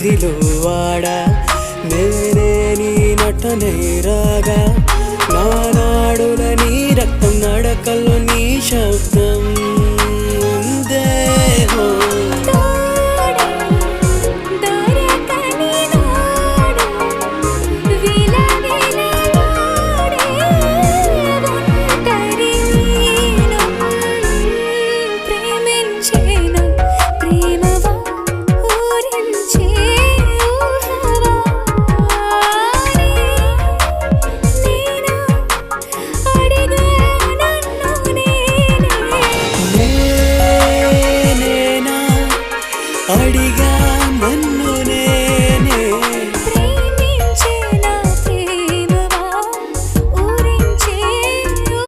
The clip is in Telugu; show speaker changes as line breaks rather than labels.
మదిలో వాడా నేనే నీ నటనే రాగా నా నాడుల నీ రక్తం నడకల్లో నీ శబ్దం